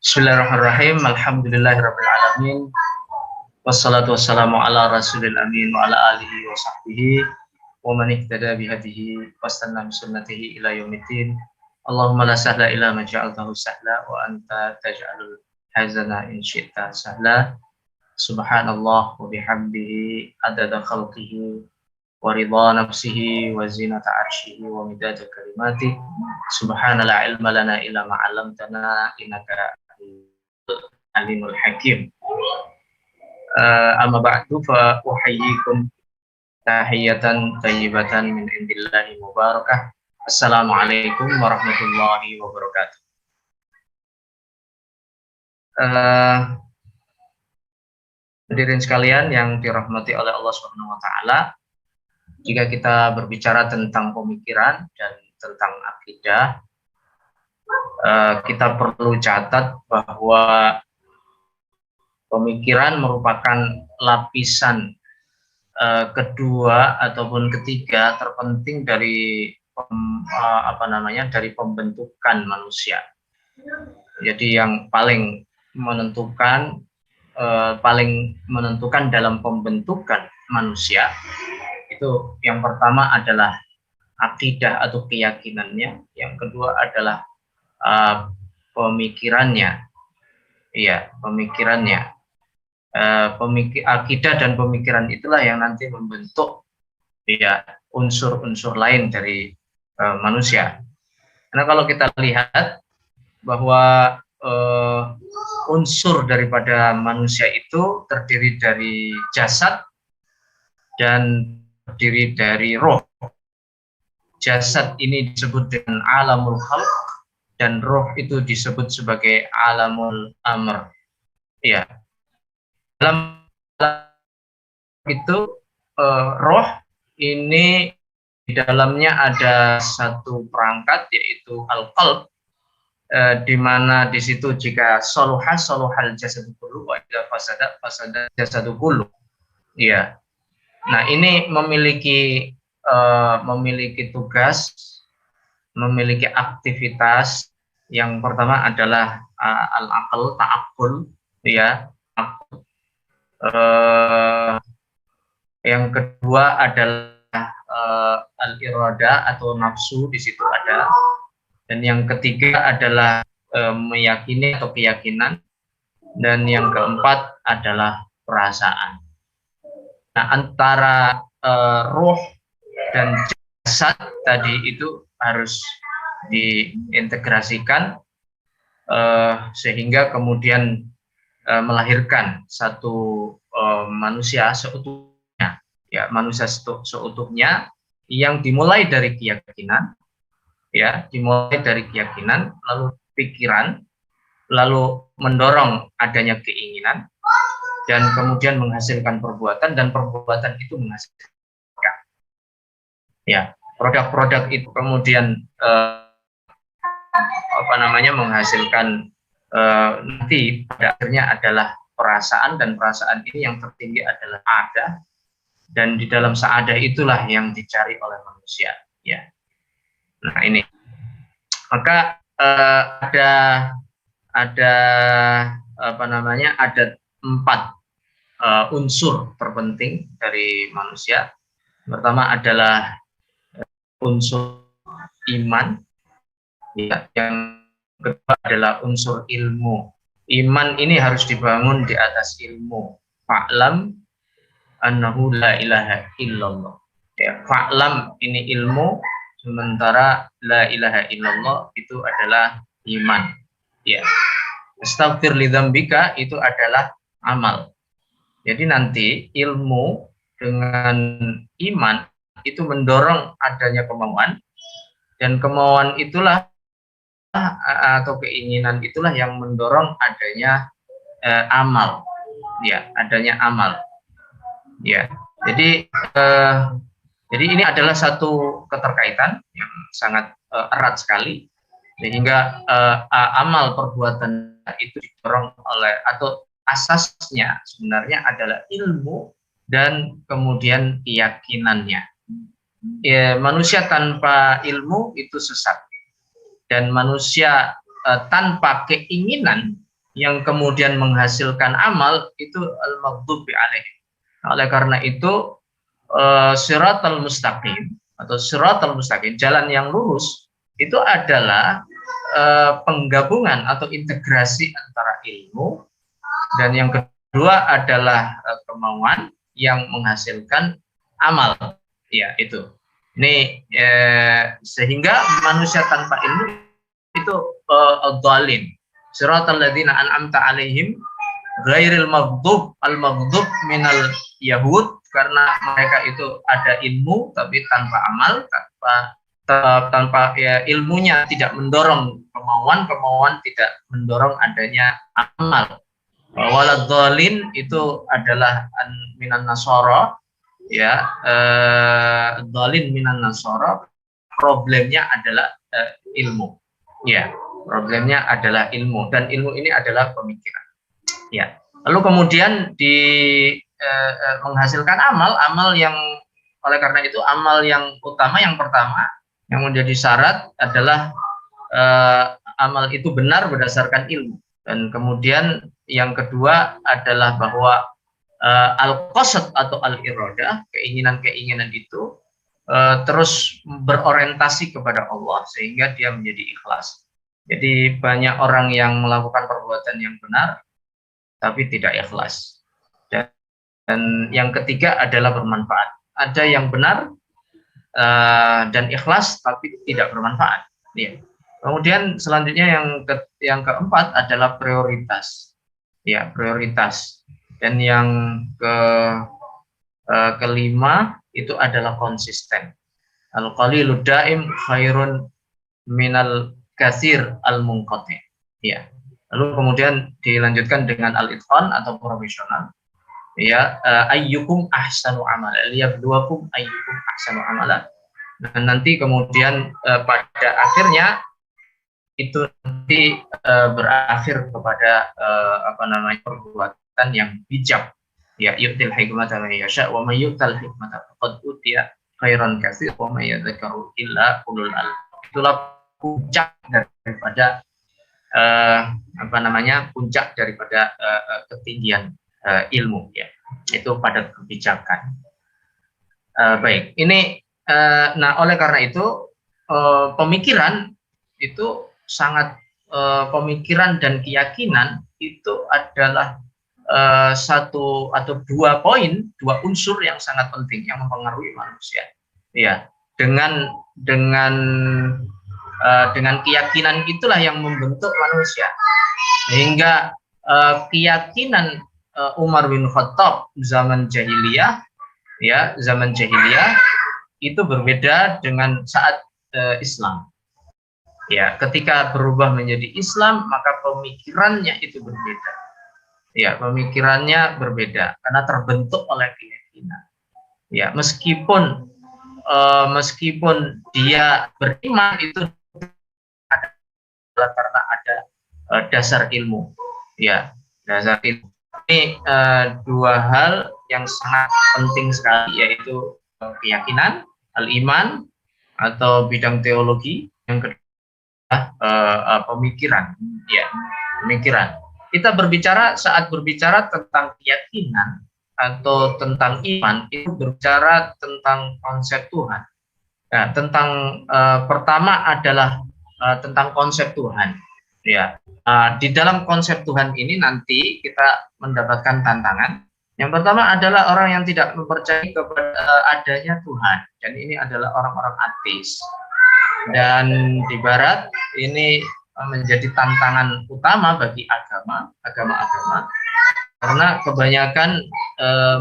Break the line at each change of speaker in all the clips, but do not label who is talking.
Bismillahirrahmanirrahim. Alhamdulillahirabbil alamin. Wassalatu wassalamu ala rasulil amin wa ala alihi wa sahbihi wa man ihtada bihadihi wastanna bi sunnatihi ila yaumiddin. Allahumma la sahla illa ma ja'altahu sahla wa anta taj'alul hazana in syi'ta sahla. Subhanallah wa bihamdihi adada khalqihi wa ridha nafsihi wa zinata arshihi wa midada kalimati. Subhanallah ilma lana illa ma 'allamtana innaka alimul hakim. Amma ba'du fa uhayyikum tahiyatan thayyibatan min indillahi mubarakah. Assalamualaikum warahmatullahi wabarakatuh. Hadirin sekalian yang dirahmati oleh Allah Subhanahu wa taala, jika kita berbicara tentang pemikiran dan tentang akidah, kita perlu catat bahwa pemikiran merupakan lapisan kedua ataupun ketiga terpenting dari dari pembentukan manusia. Jadi yang paling menentukan dalam pembentukan manusia itu yang pertama adalah akidah atau keyakinannya, yang kedua adalah pemikirannya. Iya, pemikirannya. Akidah dan pemikiran itulah yang nanti membentuk ya unsur-unsur lain dari manusia. Karena kalau kita lihat bahwa unsur daripada manusia itu terdiri dari jasad dan terdiri dari roh. Jasad ini disebut dengan alamul khalq dan roh itu disebut sebagai alamul amr. Ya. Dalam itu roh ini di dalamnya ada satu perangkat yaitu al-qalb, di mana di situ jika saluhal jasadu kullu wa idza fasada jasadu kullu. Ya. Nah, ini memiliki tugas, memiliki aktivitas. Yang pertama adalah al-aql, ta'aqqul, ya. Yang kedua adalah al-irada atau nafsu, di situ ada. Dan yang ketiga adalah meyakini atau keyakinan. Dan yang keempat adalah perasaan. Nah, antara roh dan jasad tadi itu harus diintegrasikan sehingga kemudian melahirkan satu manusia seutuhnya, ya, manusia seutuhnya yang dimulai dari keyakinan, ya, lalu pikiran, lalu mendorong adanya keinginan, dan kemudian menghasilkan perbuatan, dan perbuatan itu menghasilkan, ya, produk-produk itu kemudian menghasilkan nanti pada akhirnya adalah perasaan, dan perasaan ini yang tertinggi adalah ada, dan di dalam saadah itulah yang dicari oleh manusia, ya. Nah, ini maka ada empat unsur terpenting dari manusia. Pertama adalah unsur iman, ya. Yang kedua adalah unsur ilmu. Iman ini harus dibangun di atas ilmu. Fa'lam annahu la ilaha illallah. Ya, fa'lam ini ilmu, sementara la ilaha illallah itu adalah iman. Ya. Astaghfir li dzambika itu adalah amal. Jadi nanti ilmu dengan iman itu mendorong adanya kemauan, dan kemauan itulah atau keinginan itulah yang mendorong adanya amal, ya, adanya amal, ya. Jadi ini adalah satu keterkaitan yang sangat erat sekali, sehingga amal perbuatan itu didorong oleh, atau asasnya sebenarnya adalah ilmu dan kemudian keyakinannya. Ya, manusia tanpa ilmu itu sesat, dan manusia tanpa keinginan yang kemudian menghasilkan amal itu al-maghdubi alaihim. Oleh karena itu siratal mustaqim atau siratal mustaqim, jalan yang lurus itu adalah penggabungan atau integrasi antara ilmu, dan yang kedua adalah kemauan yang menghasilkan amal. Ya, itu. Ini sehingga manusia tanpa ilmu itu dhalim. Siratal ladzina an'amta alaihim ghairil maghdub, al-maghdub minal yahud, karena mereka itu ada ilmu tapi tanpa amal, tanpa ya, ilmunya tidak mendorong kemauan tidak mendorong adanya amal. Waladhdallin itu adalah minan nasara, ya, dhalin minan nasara, problemnya adalah ilmu. Ya, problemnya adalah ilmu, dan ilmu ini adalah pemikiran. Ya. Lalu kemudian menghasilkan amal yang, oleh karena itu amal yang utama, yang pertama yang menjadi syarat adalah amal itu benar berdasarkan ilmu, dan kemudian yang kedua adalah bahwa al-qasad atau al-iradah, keinginan-keinginan itu terus berorientasi kepada Allah sehingga dia menjadi ikhlas. Jadi banyak orang yang melakukan perbuatan yang benar tapi tidak ikhlas. Dan yang ketiga adalah bermanfaat. Ada yang benar dan ikhlas tapi tidak bermanfaat. Ya. Kemudian selanjutnya yang keempat adalah prioritas. Ya, prioritas. Dan yang kelima itu adalah konsisten. Al-qalilud daim khairun minal katsir al-munqati. Ya. Lalu kemudian dilanjutkan dengan al-itqan atau profesional. Ya, ayyukum ahsanu amala, liyabluwakum ayyukum ahsanu amala. Dan nanti kemudian pada akhirnya itu nanti berakhir kepada perbuatan yang bijak. Ya, yu'til hikmata man yasha wa may yu'tal hikmata faqad utiya khairan katsir wa may yadhakkaru illa ulul albab. Itulah puncak daripada puncak daripada ketinggian ilmu, ya, itu pada kebijakan. Baik, ini nah oleh karena itu pemikiran itu sangat pemikiran dan keyakinan itu adalah satu atau dua unsur yang sangat penting yang mempengaruhi manusia. Ya, dengan keyakinan itulah yang membentuk manusia, sehingga keyakinan Umar bin Khattab zaman jahiliyah, ya, zaman jahiliyah itu berbeda dengan saat Islam. Ya, ketika berubah menjadi Islam, maka pemikirannya itu berbeda. Ya, pemikirannya berbeda karena terbentuk oleh keyakinan. Ya, meskipun dia beriman itu adalah karena ada dasar ilmu. Ya, dasar ilmu. Ini dua hal yang sangat penting sekali, yaitu keyakinan, al-iman atau bidang teologi, yang kedua pemikiran. Ya, pemikiran. Kita saat berbicara tentang keyakinan atau tentang iman, itu berbicara tentang konsep Tuhan. Nah, pertama adalah tentang konsep Tuhan. Ya, di dalam konsep Tuhan ini nanti kita mendapatkan tantangan. Yang pertama adalah orang yang tidak mempercayai kepada adanya Tuhan, dan ini adalah orang-orang ateis. Dan di Barat ini menjadi tantangan utama bagi agama-agama, karena kebanyakan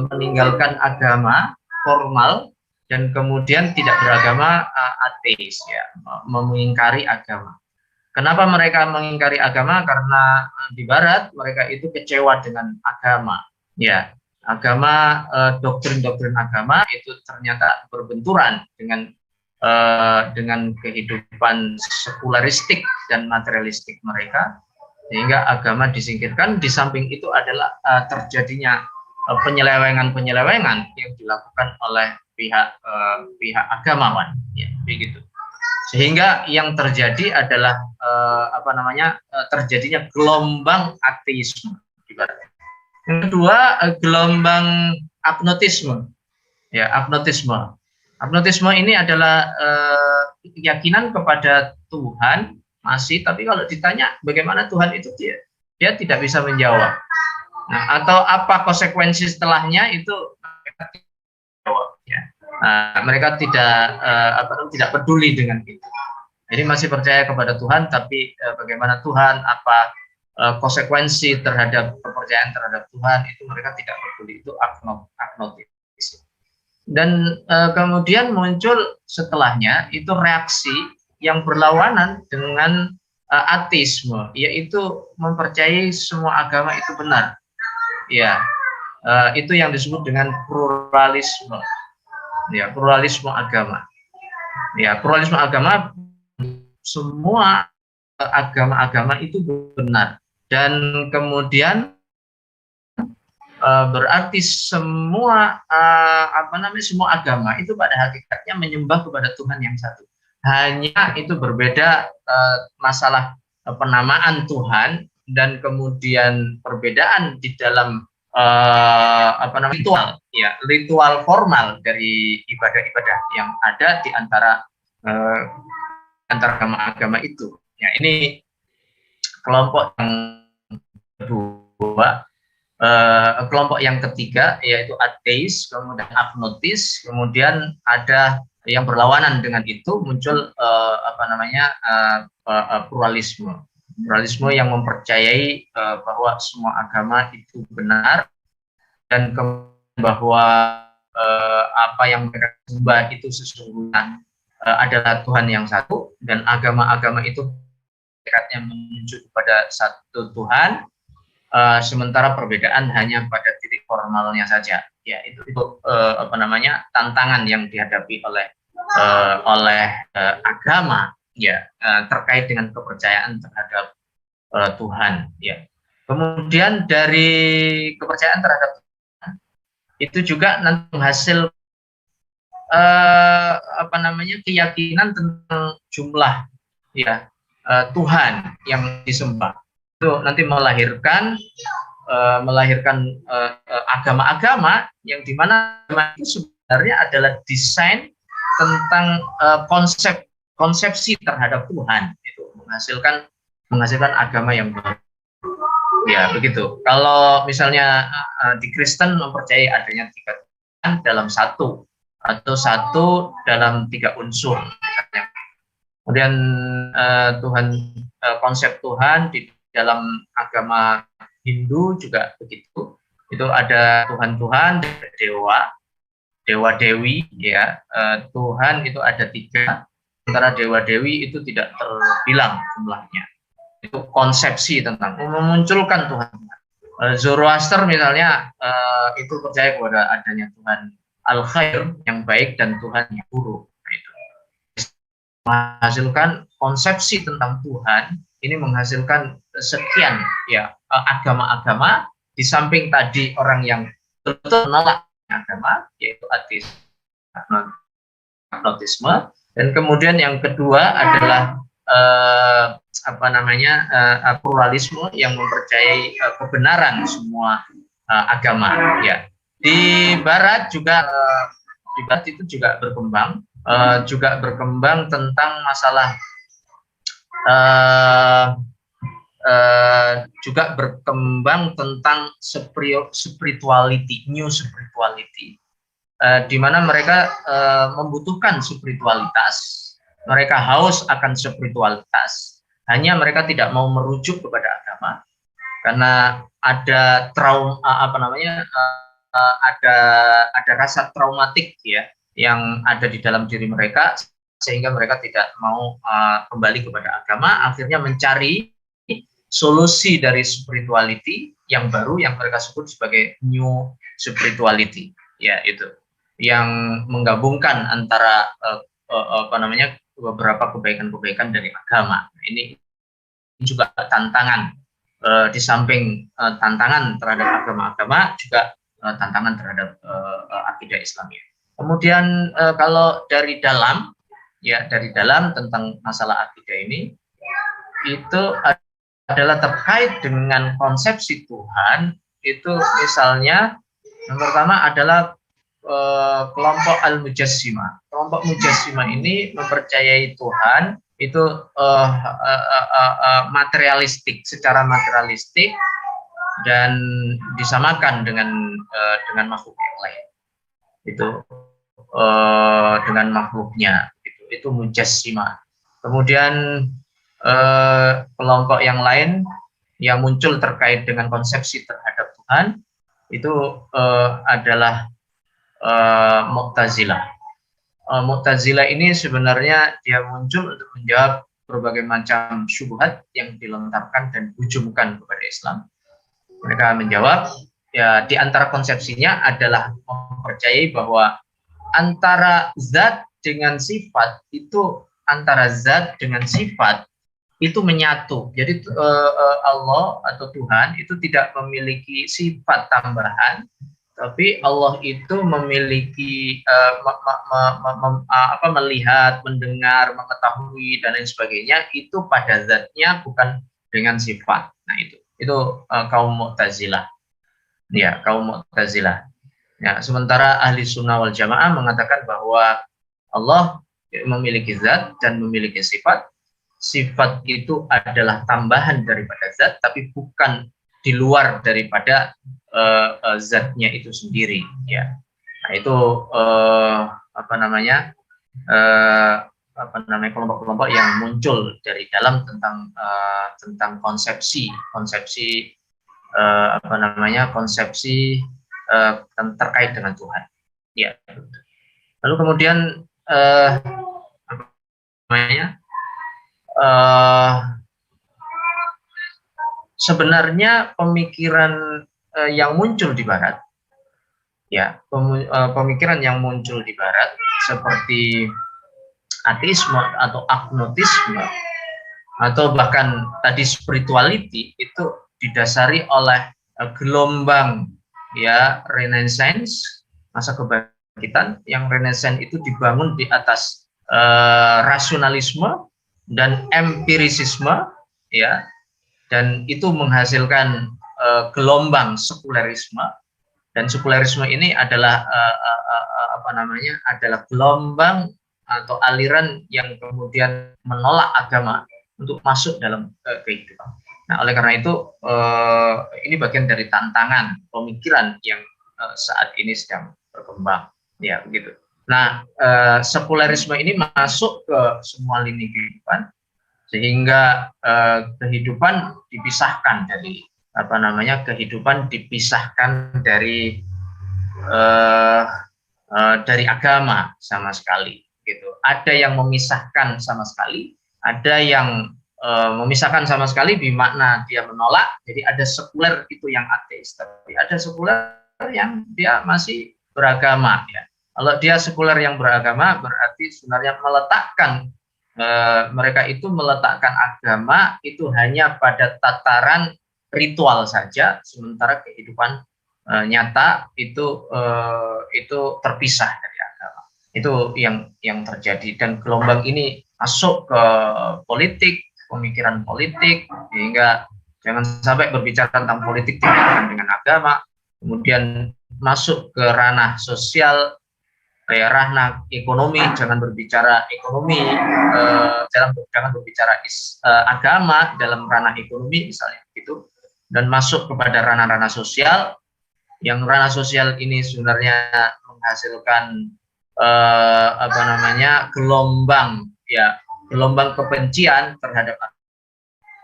meninggalkan agama formal dan kemudian tidak beragama, ateis, ya, mengingkari agama. Kenapa mereka mengingkari agama? Karena di Barat mereka itu kecewa dengan agama. Ya, agama, doktrin-doktrin agama itu ternyata berbenturan dengan kehidupan sekularistik dan materialistik mereka, sehingga agama disingkirkan. Di samping itu adalah terjadinya penyelewengan yang dilakukan oleh pihak agamawan. Ya, begitu. Sehingga yang terjadi adalah terjadinya gelombang ateisme. Yang kedua, gelombang agnotisme. Ya, agnotisme. Agnotisme ini adalah keyakinan kepada Tuhan masih, tapi kalau ditanya bagaimana Tuhan itu, dia tidak bisa menjawab. Nah, atau apa konsekuensi setelahnya itu mereka tidak jawab. Ya. Mereka tidak peduli dengan itu. Jadi masih percaya kepada Tuhan, tapi bagaimana Tuhan, apa konsekuensi terhadap kepercayaan terhadap Tuhan, itu mereka tidak peduli. Itu agnotis. Dan kemudian muncul setelahnya itu reaksi yang berlawanan dengan ateisme, yaitu mempercayai semua agama itu benar. Ya, itu yang disebut dengan pluralisme. Ya, pluralisme agama. Ya, pluralisme agama, semua agama-agama itu benar, dan kemudian berarti semua semua agama itu pada hakikatnya menyembah kepada Tuhan yang satu. Hanya itu berbeda masalah penamaan Tuhan, dan kemudian perbedaan di dalam ritual, ya, ritual formal dari ibadah-ibadah yang ada di antara agama-agama itu. Ya, ini kelompok yang kedua. Kelompok yang ketiga yaitu ateis, kemudian agnotis, kemudian ada yang berlawanan dengan itu muncul pluralisme. Pluralisme yang mempercayai bahwa semua agama itu benar, dan bahwa apa yang mereka sembah itu sesungguhnya adalah Tuhan yang satu, dan agama-agama itu hakikatnya menuju kepada satu Tuhan, sementara perbedaan hanya pada titik formalnya saja. Ya, itu tantangan yang dihadapi oleh agama, ya, terkait dengan kepercayaan terhadap Tuhan. Ya. Kemudian dari kepercayaan terhadap Tuhan itu juga nanti menghasil keyakinan tentang jumlah, ya, Tuhan yang disembah. Itu nanti melahirkan agama-agama yang dimana itu sebenarnya adalah desain tentang konsepsi terhadap Tuhan, itu menghasilkan agama yang baru. Ya, begitu. Kalau misalnya di Kristen mempercayai adanya 3 Tuhan dalam satu, atau satu dalam 3 unsur. Misalnya. Kemudian konsep Tuhan di dalam agama Hindu juga begitu. Itu ada Tuhan-Tuhan, dewa-dewi, ya. Tuhan itu ada 3, sementara dewa-dewi itu tidak terbilang jumlahnya. Itu konsepsi tentang memunculkan Tuhan. Zoroaster misalnya itu percaya kepada adanya Tuhan Al-Khair yang baik dan Tuhan yang buruk. Nah, itu menghasilkan konsepsi tentang Tuhan. Ini menghasilkan sekian, ya, agama-agama, di samping tadi orang yang betul menolak agama, yaitu agnotisme, dan kemudian yang kedua adalah pluralisme yang mempercayai kebenaran semua agama. Ya, di Barat juga di Barat itu juga berkembang tentang masalah juga berkembang tentang spirituality, new spirituality, di mana mereka membutuhkan spiritualitas, mereka haus akan spiritualitas, hanya mereka tidak mau merujuk kepada agama karena ada ada rasa traumatik, ya, yang ada di dalam diri mereka, sehingga mereka tidak mau kembali kepada agama, akhirnya mencari solusi dari spirituality yang baru yang mereka sebut sebagai new spirituality, ya, itu yang menggabungkan antara beberapa kebaikan-kebaikan dari agama. Ini juga tantangan, di samping tantangan terhadap agama-agama, juga tantangan terhadap akidah Islamiyah. Kemudian kalau dari dalam ya dari dalam tentang masalah akidah ini itu adalah terkait dengan konsepsi Tuhan. Itu misalnya yang pertama adalah kelompok Al-Mujassimah. Kelompok Mujassimah ini mempercayai Tuhan itu materialistik, secara materialistik, dan disamakan dengan makhluk yang lain. Itu dengan makhluknya. Itu Mujassimah. Kemudian kelompok yang lain yang muncul terkait dengan konsepsi terhadap Tuhan itu adalah Mu'tazilah. Mu'tazilah ini sebenarnya dia muncul untuk menjawab berbagai macam syubhat yang dilontarkan dan hujumkan kepada Islam. Mereka menjawab, ya di antara konsepsinya adalah mempercayai bahwa antara zat dengan sifat itu, antara zat dengan sifat itu menyatu. Jadi Allah atau Tuhan itu tidak memiliki sifat tambahan, tapi Allah itu memiliki melihat, mendengar, mengetahui dan lain sebagainya itu pada zatnya, bukan dengan sifat. Nah itu kaum Mu'tazilah. Ya, kaum Mu'tazilah. Ya, sementara ahli sunnah wal jamaah mengatakan bahwa Allah memiliki zat dan memiliki sifat. Sifat itu adalah tambahan daripada zat, tapi bukan di luar daripada zatnya itu sendiri. Ya, nah itu kelompok-kelompok yang muncul dari dalam tentang konsepsi terkait dengan Tuhan. Ya. Lalu kemudian sebenarnya pemikiran yang muncul di Barat, ya pemikiran yang muncul di Barat seperti ateisme atau agnotisme atau bahkan tadi spirituality itu didasari oleh gelombang ya Renaissance, masa kebangkitan yang Renaissance itu dibangun di atas rasionalisme dan empirisisme, ya, dan itu menghasilkan gelombang sekulerisme, dan sekulerisme ini adalah adalah gelombang atau aliran yang kemudian menolak agama untuk masuk dalam kehidupan. Nah, oleh karena itu ini bagian dari tantangan pemikiran yang saat ini sedang berkembang, ya begitu. Nah, sekulerisme ini masuk ke semua lini kehidupan sehingga kehidupan dipisahkan dari kehidupan dipisahkan dari agama sama sekali, gitu. Ada yang memisahkan sama sekali, ada yang memisahkan sama sekali bermakna dia menolak. Jadi ada sekuler itu yang ateis, tapi ada sekuler yang dia masih beragama, ya. Kalau dia sekuler yang beragama berarti sebenarnya mereka itu meletakkan agama itu hanya pada tataran ritual saja, sementara kehidupan nyata itu terpisah dari agama. Itu yang terjadi, dan gelombang ini masuk ke politik, pemikiran politik, sehingga jangan sampai berbicara tentang politik dikaitkan dengan agama, kemudian masuk ke ranah sosial, ranah ekonomi, jangan berbicara ekonomi, jangan berbicara agama dalam ranah ekonomi misalnya gitu, dan masuk kepada ranah-ranah sosial, yang ranah sosial ini sebenarnya menghasilkan gelombang kebencian terhadap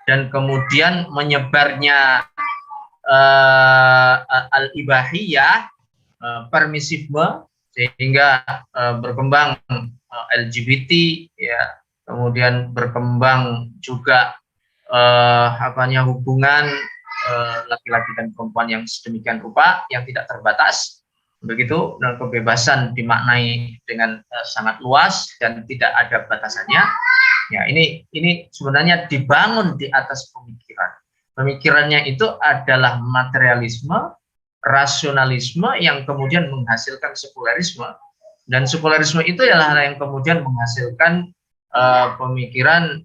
dan kemudian menyebarnya al-ibahiyah, permisifme, sehingga berkembang LGBT, ya, kemudian berkembang juga hubungan laki-laki dan perempuan yang sedemikian rupa yang tidak terbatas, begitu, dan kebebasan dimaknai dengan sangat luas dan tidak ada batasannya. Ya, ini sebenarnya dibangun di atas pemikiran. Pemikirannya itu adalah materialisme, rasionalisme yang kemudian menghasilkan sekulerisme, Dan sekularisme itu adalah yang kemudian menghasilkan pemikiran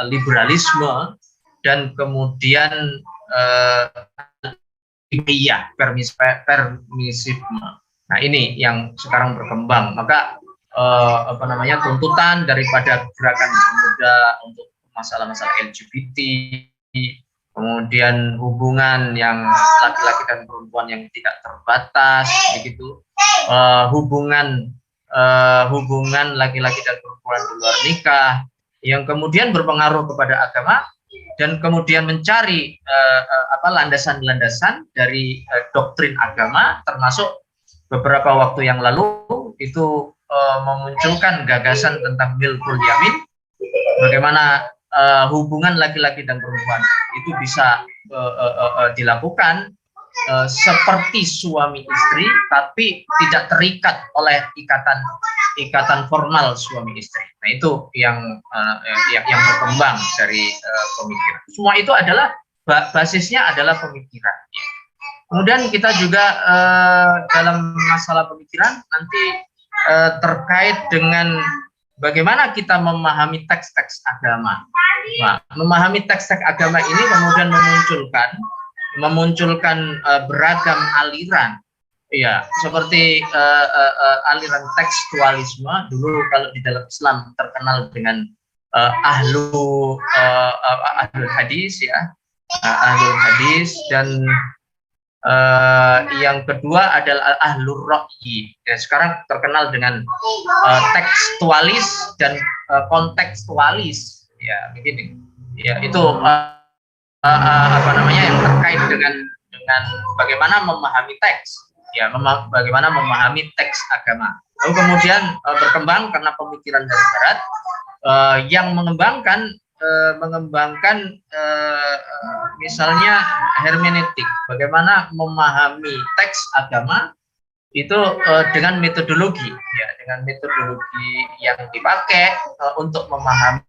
liberalisme dan kemudian permisifme. Nah, ini yang sekarang berkembang. Maka tuntutan daripada gerakan pemuda untuk masalah-masalah LGBT, kemudian hubungan yang laki-laki dan perempuan yang tidak terbatas, begitu, hubungan laki-laki dan perempuan di luar nikah, yang kemudian berpengaruh kepada agama, dan kemudian mencari landasan-landasan dari doktrin agama, termasuk beberapa waktu yang lalu itu memunculkan gagasan tentang milkul yamin, bagaimana hubungan laki-laki dan perempuan itu bisa dilakukan seperti suami istri, tapi tidak terikat oleh ikatan formal suami istri. Nah, itu yang berkembang dari pemikiran. Semua itu adalah basisnya adalah pemikiran. Kemudian kita juga dalam masalah pemikiran nanti terkait dengan bagaimana kita memahami teks-teks agama. Nah, memahami teks-teks agama ini kemudian memunculkan beragam aliran, ya, seperti aliran tekstualisme. Dulu kalau di dalam Islam terkenal dengan ahlul hadis, ya, ahlul hadis, dan yang kedua adalah ahlur ra'yi. Ya, sekarang terkenal dengan tekstualis dan kontekstualis. Ya, begini. Ya, itu yang terkait dengan bagaimana memahami teks. Ya, bagaimana memahami teks agama. Lalu kemudian berkembang karena pemikiran dari Barat yang mengembangkan misalnya hermeneutik, bagaimana memahami teks agama itu dengan metodologi, ya, dengan metodologi yang dipakai untuk memahami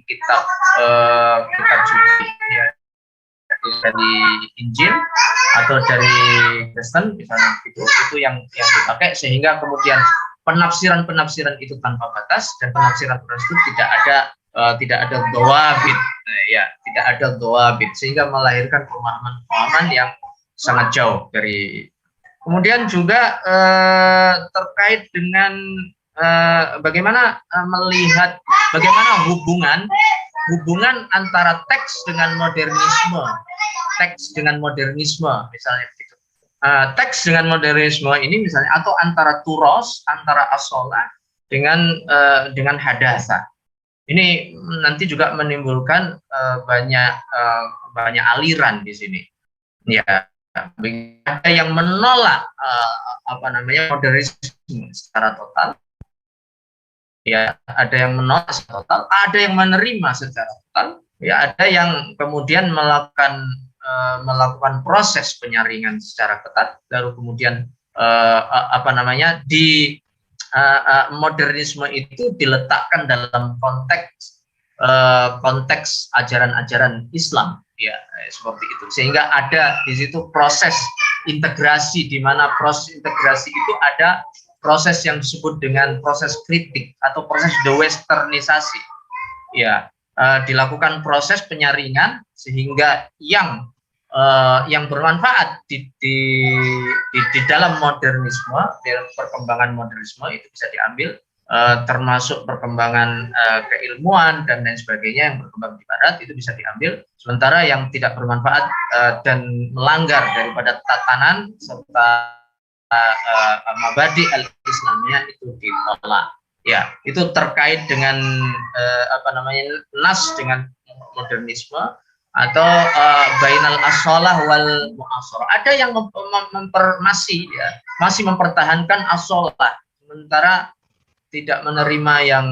kitab suci, ya, dari Injil atau dari Kristen misalnya, itu yang dipakai, sehingga kemudian penafsiran itu tanpa batas, dan penafsiran itu tidak ada dhawabit, ya, tidak ada dhawabit, sehingga melahirkan pemahaman yang sangat jauh dari. Kemudian juga terkait dengan bagaimana melihat bagaimana hubungan antara teks dengan modernisme, misalnya begitu. Teks dengan modernisme ini misalnya, atau antara turos, antara asolah dengan hadasa. Ini nanti juga menimbulkan banyak aliran di sini. Ya, ada yang menolak modernisme secara total. Ya, ada yang menolak secara total, ada yang menerima secara total. Ya, ada yang kemudian melakukan proses penyaringan secara ketat, lalu kemudian modernisme itu diletakkan dalam konteks ajaran-ajaran Islam, ya, seperti itu, sehingga ada di situ proses integrasi, di mana proses integrasi itu ada proses yang disebut dengan proses kritik atau proses dewesternisasi, ya. Dilakukan proses penyaringan sehingga yang bermanfaat di dalam modernisme, dalam perkembangan modernisme itu bisa diambil, termasuk perkembangan keilmuan dan lain sebagainya yang berkembang di Barat itu bisa diambil, sementara yang tidak bermanfaat dan melanggar daripada tatanan serta mabadi al-Islamnya itu ditolak. Ya, itu terkait dengan nas dengan modernisme atau bainal asolah wal mu'asarah. Ada yang masih mempertahankan asolah, sementara tidak menerima yang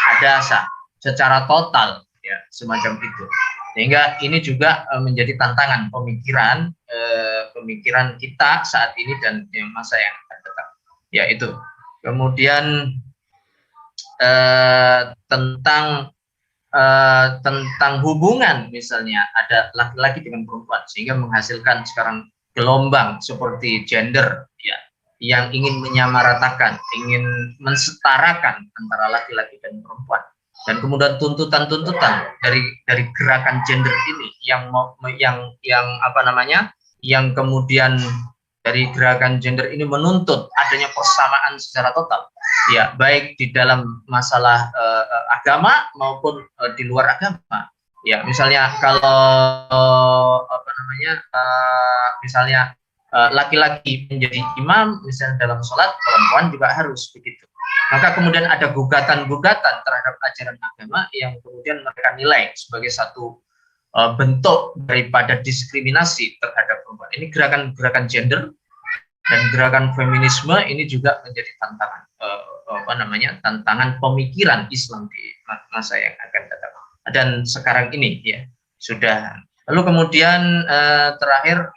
hadasa secara total, ya, semacam itu. Sehingga ini juga menjadi tantangan pemikiran kita saat ini dan yang masa yang akan datang. Ya, itu. Kemudian tentang hubungan, misalnya ada laki-laki dengan perempuan sehingga menghasilkan sekarang gelombang seperti gender, ya, yang ingin menyamaratakan, ingin mensetarakan antara laki-laki dan perempuan. Dan kemudian tuntutan-tuntutan dari gerakan gender ini yang apa namanya, yang kemudian dari gerakan gender ini menuntut adanya persamaan secara total, ya, baik di dalam masalah agama maupun di luar agama. Ya, misalnya kalau apa namanya, misalnya laki-laki menjadi imam, misalnya dalam sholat, perempuan juga harus begitu. Maka kemudian ada gugatan-gugatan terhadap ajaran agama yang kemudian mereka nilai sebagai satu bentuk daripada diskriminasi terhadap perempuan. Ini gerakan-gerakan gender dan gerakan feminisme ini juga menjadi tantangan apa namanya, tantangan pemikiran Islam di masa yang akan datang dan sekarang ini, ya, sudah. Lalu kemudian terakhir,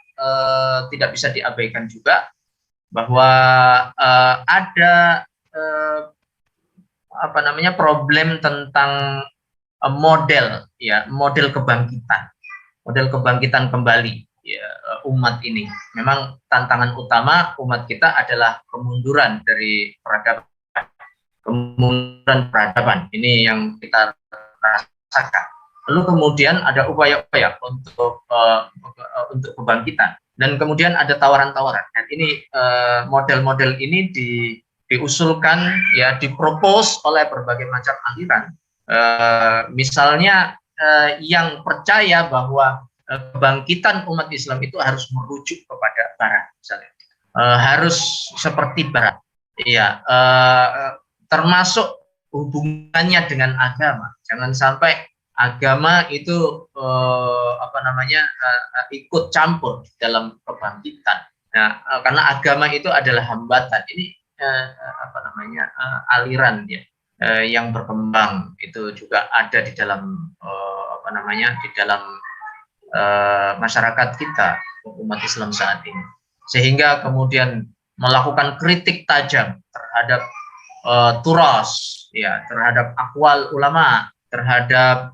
tidak bisa diabaikan juga bahwa ada apa namanya, problem tentang model, ya, model kebangkitan kembali, ya, umat ini. Memang tantangan utama umat kita adalah kemunduran dari peradaban ini yang kita rasakan. Lalu kemudian ada upaya-upaya untuk kebangkitan, dan kemudian ada tawaran-tawaran. Dan ini model-model ini diusulkan, ya, dipropos oleh berbagai macam aliran. Misalnya yang percaya bahwa kebangkitan umat Islam itu harus merujuk kepada Barat, misalnya, harus seperti Barat, ya, termasuk hubungannya dengan agama. Jangan sampai agama itu apa namanya, ikut campur dalam kebangkitan. Nah, karena agama itu adalah hambatan. Ini apa namanya, aliran, ya, yang berkembang itu juga ada di dalam apa namanya, di dalam masyarakat kita, umat Islam saat ini, sehingga kemudian melakukan kritik tajam terhadap turas, ya, terhadap akwal ulama, terhadap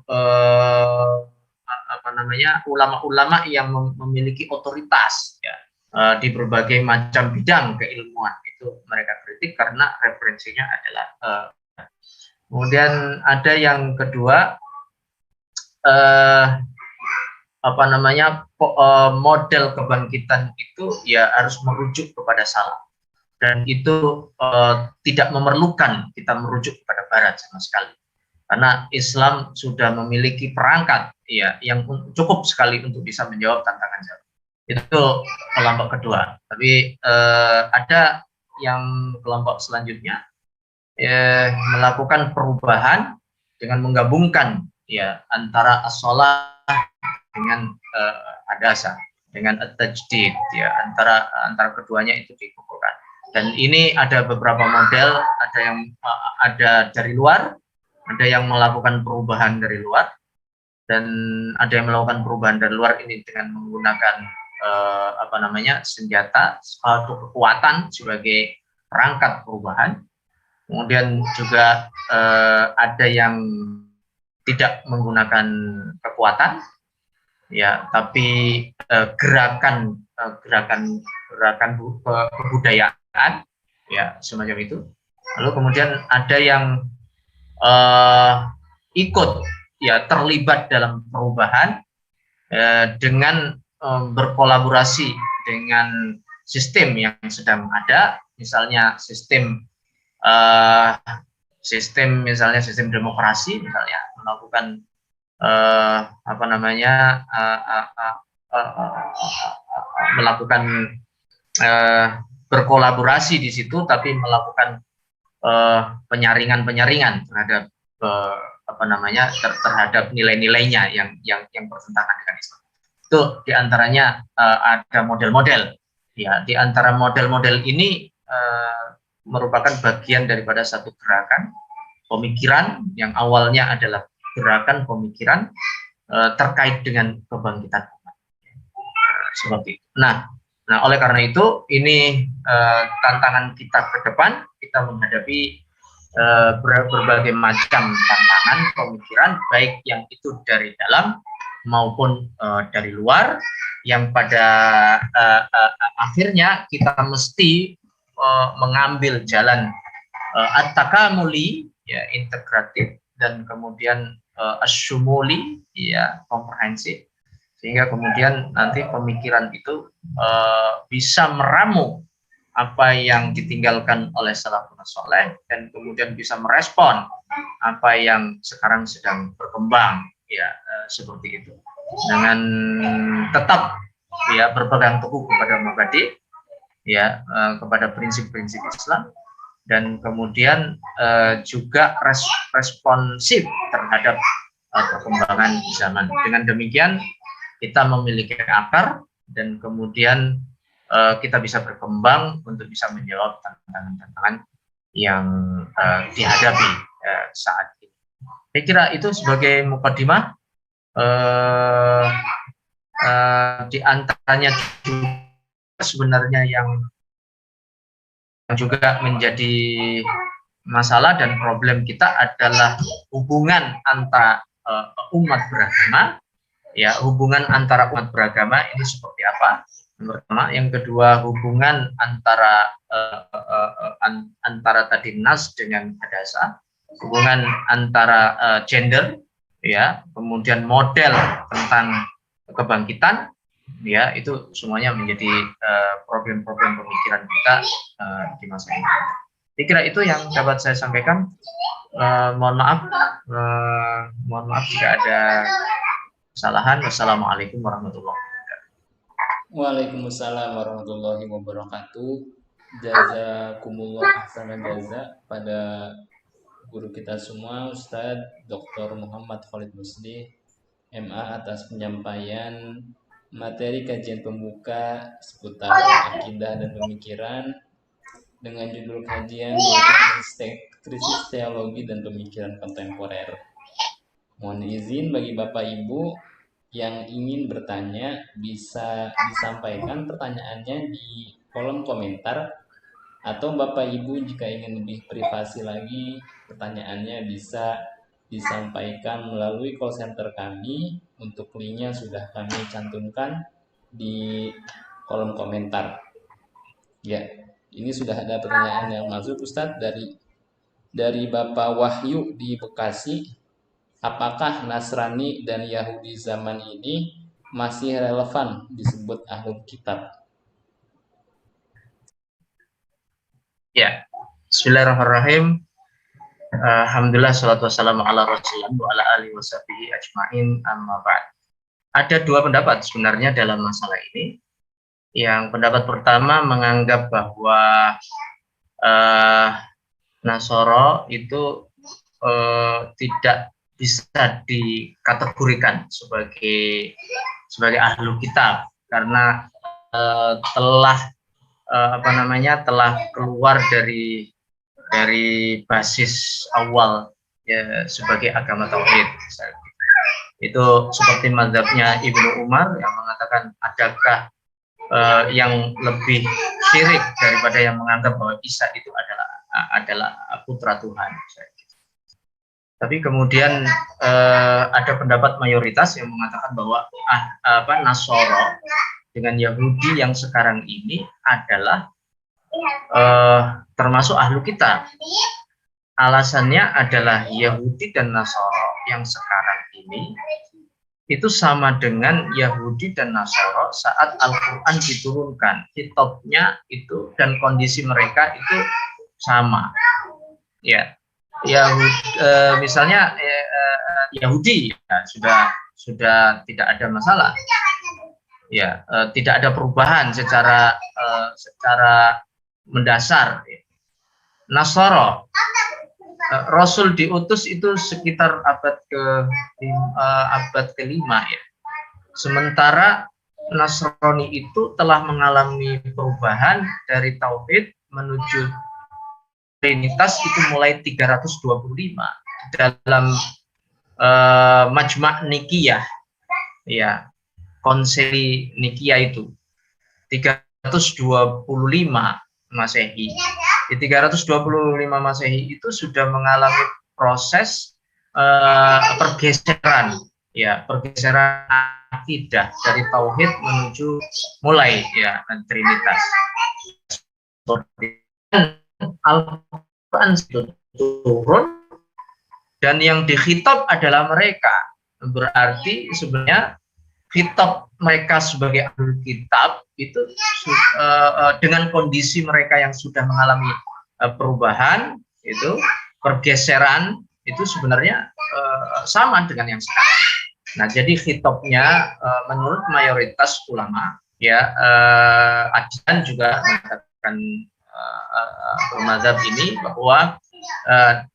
apa namanya, ulama-ulama yang memiliki otoritas, ya, di berbagai macam bidang keilmuan. Itu mereka kritik karena referensinya adalah kemudian ada yang kedua, apa namanya, model kebangkitan itu, ya, harus merujuk kepada salaf, dan itu tidak memerlukan kita merujuk kepada Barat sama sekali, karena Islam sudah memiliki perangkat, ya, yang cukup sekali untuk bisa menjawab tantangan zaman. Itu kelompok kedua. Tapi ada yang kelompok selanjutnya, melakukan perubahan dengan menggabungkan, ya, antara as-shalah dengan hadasa, dengan at-tajdid, ya, antara keduanya itu dikumpulkan. Dan ini ada beberapa model, ada yang ada dari luar, ada yang melakukan perubahan dari luar, dan ada yang melakukan perubahan dari luar ini dengan menggunakan apa namanya, senjata, suatu kekuatan sebagai perangkat perubahan. Kemudian juga ada yang tidak menggunakan kekuatan, ya, tapi gerakan kebudayaan, ya, semacam itu. Lalu kemudian ada yang ikut, ya, terlibat dalam perubahan dengan berkolaborasi dengan sistem yang sedang ada, misalnya sistem misalnya sistem demokrasi, misalnya melakukan apa namanya, melakukan berkolaborasi di situ, tapi melakukan penyaringan terhadap apa namanya, terhadap nilai-nilainya yang bertentangan dengan Islam. Itu diantaranya ada model-model, ya. Di antara model-model ini merupakan bagian daripada satu gerakan pemikiran yang awalnya adalah gerakan pemikiran terkait dengan kebangkitan umat, seperti itu. Nah, oleh karena itu ini tantangan kita ke depan, kita menghadapi berbagai macam tantangan pemikiran, baik yang itu dari dalam maupun dari luar, yang pada akhirnya kita mesti mengambil jalan at-takamuli, ya, integratif, dan kemudian asyumuli, ya, komprehensif, sehingga kemudian nanti pemikiran itu bisa meramu apa yang ditinggalkan oleh salafun saleh dan kemudian bisa merespon apa yang sekarang sedang berkembang, ya, seperti itu, dengan tetap, ya, berpegang teguh kepada mabadi, ya, kepada prinsip-prinsip Islam, dan kemudian juga responsif terhadap perkembangan zaman. Dengan demikian kita memiliki akar dan kemudian kita bisa berkembang untuk bisa menjawab tantangan-tantangan yang dihadapi saat ini. Saya kira itu sebagai mukadimah. Di antaranya juga sebenarnya yang juga menjadi masalah dan problem kita adalah hubungan antara umat beragama, ya, hubungan antara umat beragama ini seperti apa? Yang pertama, yang kedua, hubungan antara antara tadi nas dengan hadasa, hubungan antara gender, ya, kemudian model tentang kebangkitan, ya, itu semuanya menjadi problem-problem pemikiran kita di masa ini. Saya kira itu yang dapat saya sampaikan. Mohon maaf jika ada kesalahan. Wassalamualaikum warahmatullahi wabarakatuh.
Waalaikumsalam warahmatullahi wabarakatuh. Jazakumullah ahsanan jaza pada guru kita semua, Ustadz Dr. Muhammad Khalid Muslih, MA, atas penyampaian materi kajian pembuka seputar akidah dan pemikiran dengan judul kajian krisis teologi dan pemikiran kontemporer. Mohon izin bagi Bapak Ibu yang ingin bertanya bisa disampaikan pertanyaannya di kolom komentar, atau Bapak Ibu jika ingin lebih privasi lagi pertanyaannya bisa disampaikan melalui call center kami. Untuk linknya sudah kami cantumkan di kolom komentar. Ya, ini sudah ada pertanyaan yang masuk, Ustadz, dari Bapak Wahyu di Bekasi. Apakah Nasrani dan Yahudi zaman ini masih relevan disebut ahlul kitab?
Ya, bismillahirrahmanirrahim. Alhamdulillah, salatu wassalamu ala rasulillah wa ala alihi washabihi ajma'in, amma ba'd. Ada dua pendapat sebenarnya dalam masalah ini. Yang pendapat pertama menganggap bahwa Nasoro itu tidak bisa dikategorikan sebagai ahlu kitab karena telah telah keluar dari basis awal, ya, sebagai agama tauhid. Itu seperti mazhabnya Ibnu Umar yang mengatakan adakah yang lebih syirik daripada yang menganggap bahwa Isa itu adalah putra Tuhan. Tapi kemudian ada pendapat mayoritas yang mengatakan bahwa Nasoro dengan Yahudi yang sekarang ini adalah termasuk ahlu kitab. Alasannya adalah Yahudi dan Nasoro yang sekarang ini itu sama dengan Yahudi dan Nasoro saat Al-Quran diturunkan. Kitabnya itu dan kondisi mereka itu sama. Ya, misalnya Yahudi ya, sudah tidak ada masalah. Ya, tidak ada perubahan secara mendasar. Nasoro, Rasul diutus itu sekitar abad ke-5 ya. Sementara Nasrani itu telah mengalami perubahan dari tauhid menuju trinitas itu mulai 325 dalam Majma' Nikiyah, ya, konsili Nikiyah itu 325 Masehi. Di 325 Masehi itu sudah mengalami proses pergeseran, ya pergeseran akidah dari tauhid menuju mulai ya trinitas. Al-Quran turun dan yang dikhitab adalah mereka. Berarti sebenarnya khitab mereka sebagai ahlul kitab itu dengan kondisi mereka yang sudah mengalami perubahan, itu pergeseran itu sebenarnya sama dengan yang sekarang. Nah, jadi khitabnya menurut mayoritas ulama ya, Adnan juga mengatakan bermadzhab ini bahwa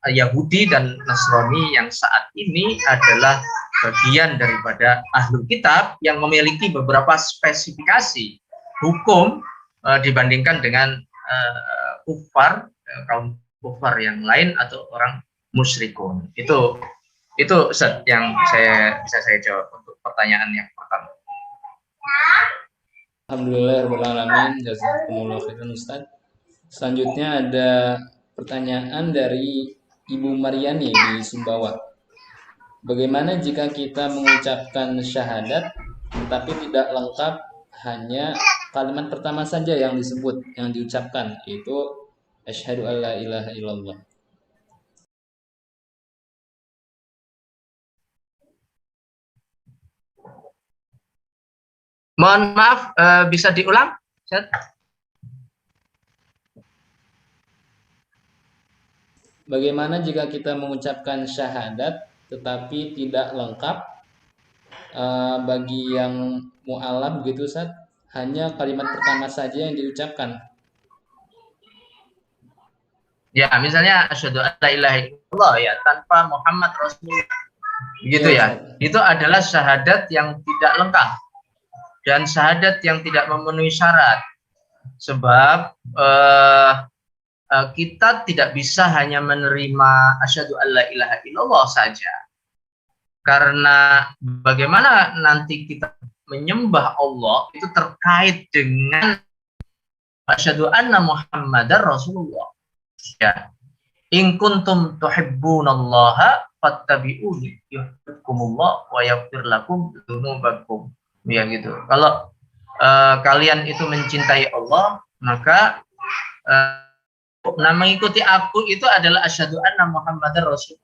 Yahudi dan Nasrani yang saat ini adalah bagian daripada ahlul kitab yang memiliki beberapa spesifikasi hukum dibandingkan dengan kufar, kaum kufar yang lain atau orang musyrikun. Itu Ustaz yang bisa saya jawab untuk pertanyaan yang pertama.
Alhamdulillahirrahmanirrahim. Jazakumullah khairan Ustaz. Selanjutnya ada pertanyaan dari Ibu Maryani di Sumbawa. Bagaimana jika kita mengucapkan syahadat tetapi tidak lengkap, hanya kalimat pertama saja yang disebut, yang diucapkan, yaitu asyhadu alla ilaha illallah.
Mohon maaf, bisa diulang?
Bagaimana jika kita mengucapkan syahadat tetapi tidak lengkap, bagi yang mu'alaf begitu Ustaz, hanya kalimat pertama saja yang diucapkan.
Ya, misalnya asyhadu alla ilaha illallah ya, tanpa Muhammad Rasulullah. Begitu ya. Itu adalah syahadat yang tidak lengkap dan syahadat yang tidak memenuhi syarat. Sebab kita tidak bisa hanya menerima asyhadu alla ilaha illallah saja. Karena bagaimana nanti kita menyembah Allah itu terkait dengan asyhadu anna Muhammadar Rasulullah. Ya. In kuntum tuhibbunallaha fattabi'uni yuhibbukumullah wa yaghfir lakum dzunubakum. Ya gitu. Kalau kalian itu mencintai Allah, maka mengikuti aku itu adalah asyhadu anna Muhammadar Rasulullah.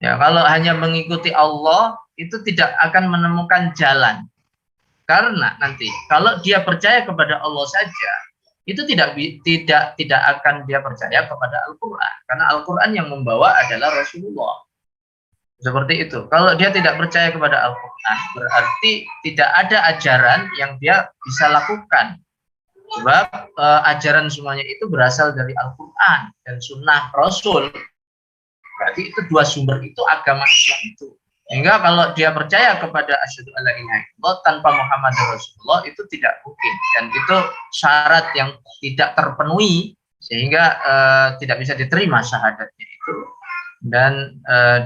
Ya, kalau hanya mengikuti Allah itu tidak akan menemukan jalan. Karena nanti kalau dia percaya kepada Allah saja, itu tidak akan dia percaya kepada Al-Qur'an, karena Al-Qur'an yang membawa adalah Rasulullah. Seperti itu. Kalau dia tidak percaya kepada Al-Qur'an, berarti tidak ada ajaran yang dia bisa lakukan. Sebab ajaran semuanya itu berasal dari Al-Qur'an dan sunnah Rasul. Berarti itu dua sumber itu agama Islam itu. Sehingga kalau dia percaya kepada asyhadu alla ilaha illallah tanpa Muhammad Rasulullah itu tidak mungkin, dan itu syarat yang tidak terpenuhi sehingga tidak bisa diterima syahadatnya itu, dan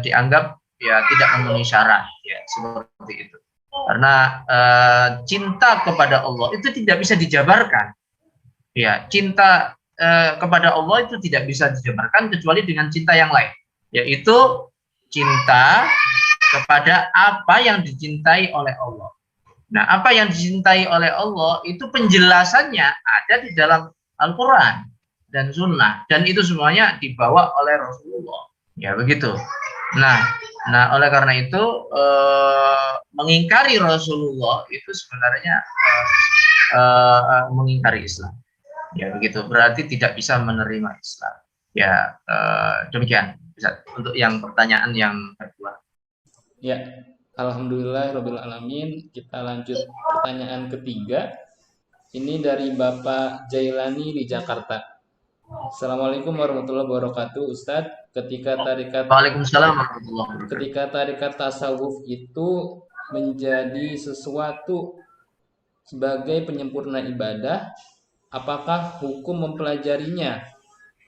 dianggap ya tidak memenuhi syarat ya, seperti itu. Karena cinta kepada Allah itu tidak bisa dijabarkan. Ya, cinta kepada Allah itu tidak bisa dijabarkan kecuali dengan cinta yang lain, yaitu cinta kepada apa yang dicintai oleh Allah. Nah, apa yang dicintai oleh Allah itu penjelasannya ada di dalam Al-Quran dan Sunnah, dan itu semuanya dibawa oleh Rasulullah. Ya begitu. Nah, oleh karena itu mengingkari Rasulullah itu sebenarnya mengingkari Islam. Ya begitu. Berarti tidak bisa menerima Islam. Ya demikian. Bisa untuk yang pertanyaan yang kedua.
Ya, alhamdulillah alamin. Kita lanjut pertanyaan ketiga. Ini dari Bapak Jailani di Jakarta. Assalamualaikum warahmatullahi wabarakatuh, Ustadz.
Waalaikumsalam warahmatullahi wabarakatuh.
Ketika tarikat tasawuf itu menjadi sesuatu sebagai penyempurna ibadah, apakah hukum mempelajarinya?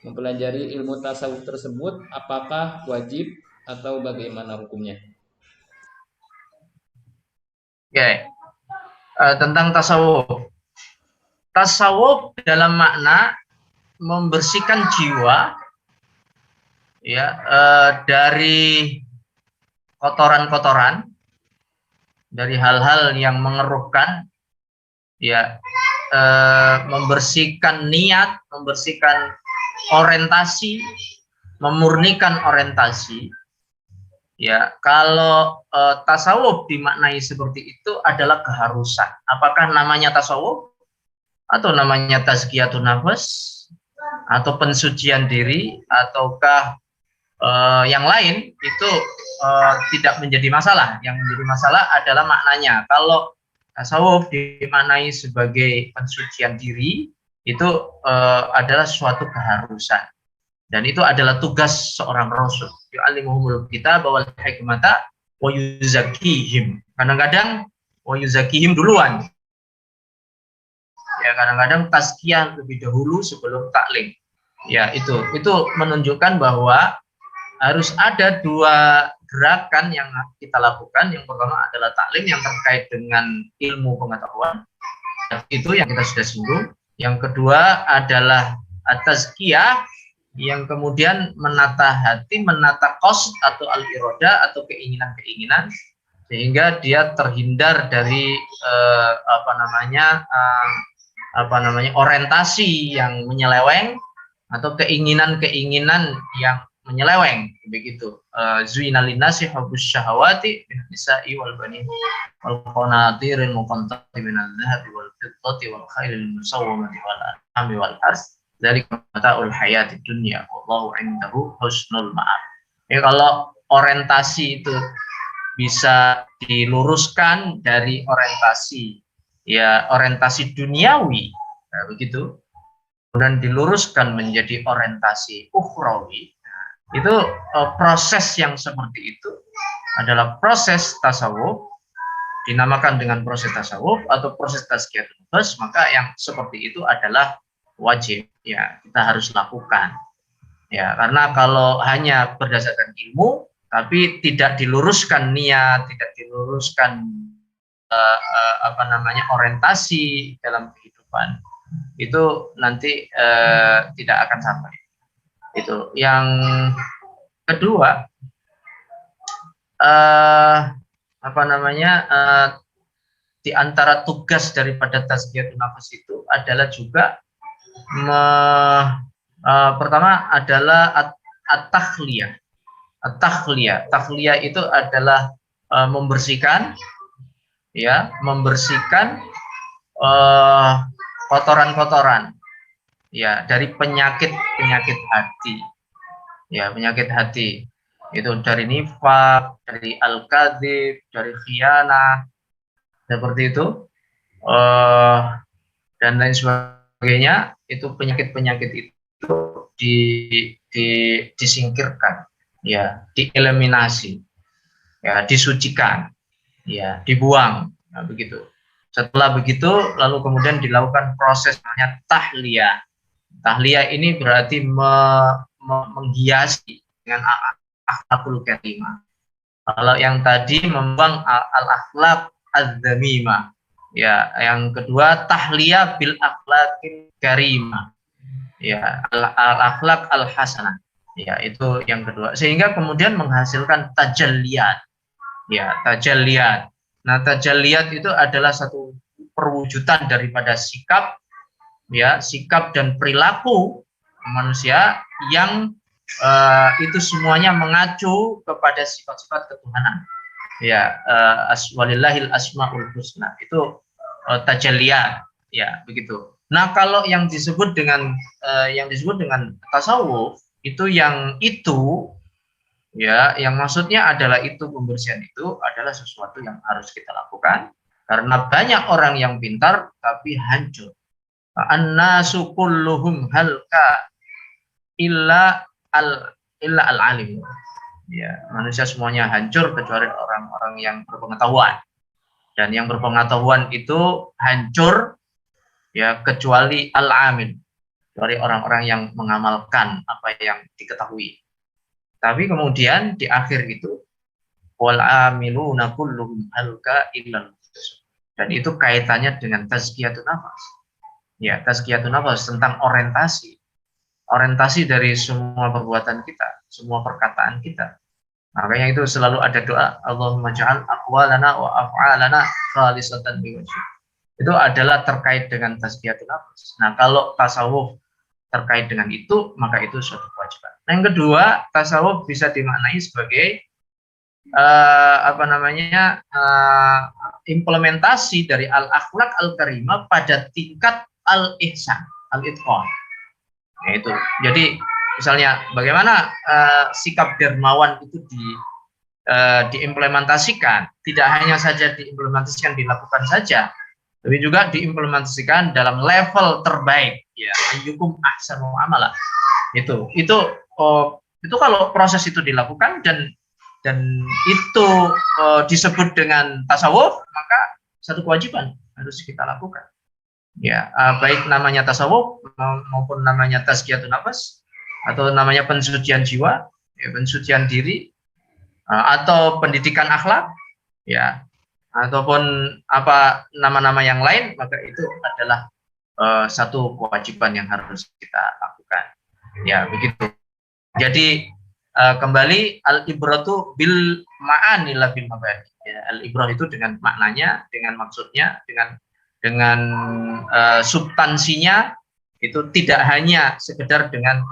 Mempelajari ilmu tasawuf tersebut, apakah wajib atau bagaimana hukumnya?
Oke. Tentang tasawuf. Tasawuf dalam makna membersihkan jiwa ya dari kotoran-kotoran dari hal-hal yang mengeruhkan, ya, membersihkan niat, membersihkan orientasi, memurnikan orientasi. Ya, kalau tasawuf dimaknai seperti itu adalah keharusan. Apakah namanya tasawuf atau namanya tazkiyatun nafas atau pensucian diri ataukah yang lain, itu tidak menjadi masalah. Yang menjadi masalah adalah maknanya. Kalau tasawuf dimaknai sebagai pensucian diri, itu adalah suatu keharusan. Dan itu adalah tugas seorang rasul. Yu'allimuhumul kitab wal hikmata wa yuzakihim. Kadang-kadang wa yuzakihim duluan. Ya, kadang-kadang tazkiyah lebih dahulu sebelum taklim. Ya, itu menunjukkan bahwa harus ada dua gerakan yang kita lakukan. Yang pertama adalah taklim yang terkait dengan ilmu pengetahuan. Itu yang kita sudah singgung. Yang kedua adalah tazkiyah, yang kemudian menata hati, menata qasd atau al-iroda atau keinginan-keinginan, sehingga dia terhindar dari orientasi yang menyeleweng atau keinginan-keinginan yang menyeleweng, begitu. Zuina linnasi hubbus syahawati min nisa'i wal banin wal qanatiril muqantarati minadh dhahabi wal fiddati wal khailil musawwamati wal an'ami wal hars. Dari mata'ul hayati dunia, wallahu indahu husnul ma'ab. Ya, kalau orientasi itu bisa diluruskan dari orientasi duniawi, nah, begitu, kemudian diluruskan menjadi orientasi ukhrawi, itu proses yang seperti itu adalah proses tasawuf, dinamakan dengan proses tasawuf atau proses tazkiyatun nafas. Maka yang seperti itu adalah wajib, ya, kita harus lakukan, ya, karena kalau hanya berdasarkan ilmu tapi tidak diluruskan niat, tidak diluruskan orientasi dalam kehidupan, itu nanti tidak akan sampai. Itu yang kedua. Di antara tugas daripada tazkiyatun nafas itu adalah juga pertama adalah at-takhliyah. Takhliyah itu adalah membersihkan, ya, kotoran-kotoran, ya, dari penyakit hati, ya, penyakit hati itu dari nifaq, dari al-kadzib, dari khianah, seperti itu, dan lain sebagainya. Itu penyakit-penyakit itu disingkirkan, ya, dieliminasi, ya, disucikan, ya, dibuang, nah, begitu. Setelah begitu, lalu kemudian dilakukan proses namanya tahliyah. Tahliyah ini berarti menghiasi dengan akhlakul karimah. Kalau yang tadi membuang al-akhlak az-zamimah, ya, yang kedua tahliyah bil akhlaqil karimah, ya, al-akhlak al-hasanah, ya, itu yang kedua, sehingga kemudian menghasilkan tajalliyat, ya, tajalliyat. Nah, tajalliyat itu adalah satu perwujudan daripada sikap, ya, sikap dan perilaku manusia yang itu semuanya mengacu kepada sifat-sifat ketuhanan, ya, walillahil asmaul husna, itu tajalliyat, ya, begitu. Nah, kalau yang disebut dengan tasawuf itu, ya, yang maksudnya adalah itu, pembersihan itu adalah sesuatu yang harus kita lakukan karena banyak orang yang pintar tapi hancur. An-nasu kulluhum halka illa al-alim. Ya, manusia semuanya hancur kecuali orang-orang yang berpengetahuan. Dan yang berpengetahuan itu hancur, ya, kecuali al-amin, dari orang-orang yang mengamalkan apa yang diketahui. Tapi kemudian di akhir itu wal amiluna kulluhum halka illal muhtasin. Dan itu kaitannya dengan tazkiyatun nafas. Ya, tazkiyatun nafas tentang orientasi dari semua perbuatan kita, semua perkataan kita. Makanya itu selalu ada doa, Allahumma ja'al aqwalana wa af'alana khalisatan liwajhik. Itu adalah terkait dengan tazkiyatun nafs. Nah, kalau tasawuf terkait dengan itu, maka itu suatu kewajiban. Yang kedua, tasawuf bisa dimaknai sebagai implementasi dari al-akhlak al-karimah pada tingkat al-ihsan, al-itqan. Itu. Jadi misalnya bagaimana sikap dermawan itu diimplementasikan, tidak hanya saja diimplementasikan dilakukan saja, tapi juga diimplementasikan dalam level terbaik, ya, ayyukum ahsanu amala. Itu kalau proses itu dilakukan dan itu disebut dengan tasawuf, maka satu kewajiban harus kita lakukan. Ya, baik namanya tasawuf maupun namanya tazkiyatun nafas atau namanya pensucian jiwa, ya, pensucian diri, atau pendidikan akhlak, ya, ataupun apa nama-nama yang lain, maka itu adalah satu kewajiban yang harus kita lakukan. Ya, begitu. Jadi kembali al-ibratu bil ma'ani la bil mabani. Ya, al-ibrah itu dengan maknanya, dengan maksudnya, dengan substansinya, itu tidak hanya sekedar dengan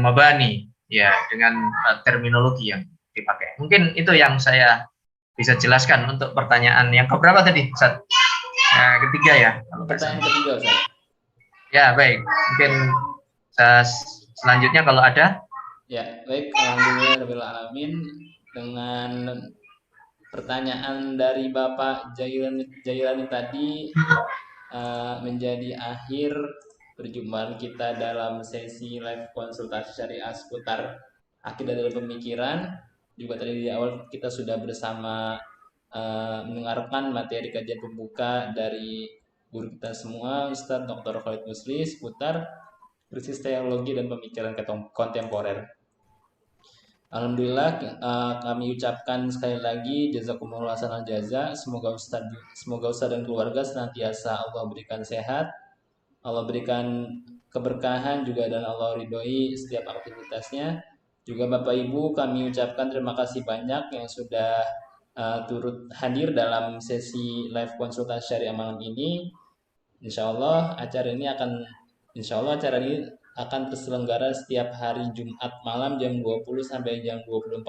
mabani, ya, dengan terminologi yang dipakai. Mungkin itu yang saya bisa jelaskan untuk pertanyaan yang keberapa tadi, Ustaz? Ketiga ya.
Pertanyaan ketiga, Ustaz.
Ya, baik. Mungkin selanjutnya kalau ada.
Ya, baik. Alhamdulillah alamin. Dengan pertanyaan dari Bapak Jailani tadi menjadi akhir perjumpaan kita dalam sesi live konsultasi syariah seputar akidah dalam pemikiran. Juga tadi di awal kita sudah bersama mendengarkan materi kajian pembuka dari guru kita semua, Ustadz Dr. Khalid Musli, seputar krisis teologi dan pemikiran kontemporer. Alhamdulillah, kami ucapkan sekali lagi jazakumullah hasanal jaza. Semoga Ustadz dan keluarga senantiasa Allah berikan sehat, Allah berikan keberkahan juga, dan Allah ridhoi setiap aktivitasnya. Juga Bapak Ibu, kami ucapkan terima kasih banyak yang sudah turut hadir dalam sesi live konsultasi syariah malam ini. Insya Allah acara ini akan terselenggara setiap hari Jumat malam jam 20 sampai jam 20.45.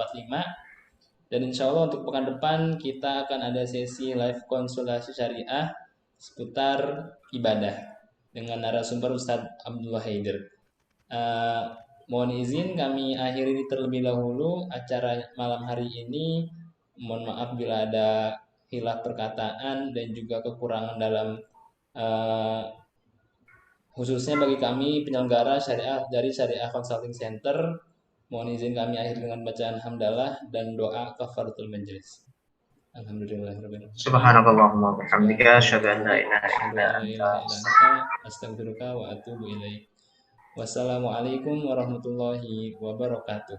Dan insya Allah untuk pekan depan kita akan ada sesi live konsultasi syariah seputar ibadah dengan narasumber Ustadz Abdullah Haider. Mohon izin kami akhiri terlebih dahulu acara malam hari ini. Mohon maaf bila ada hilaf perkataan dan juga kekurangan dalam khususnya bagi kami penyelenggara syariah dari Syariah Consulting Center. Mohon izin kami akhir dengan bacaan hamdalah dan doa kafaratul majelis. Alhamdulillahirabbil alamin.
Subhanakallahumma wa bihamdika asyhadu an la ilaha illa anta
astaghfiruka wa atubu ilaik. Wassalamualaikum warahmatullahi wabarakatuh.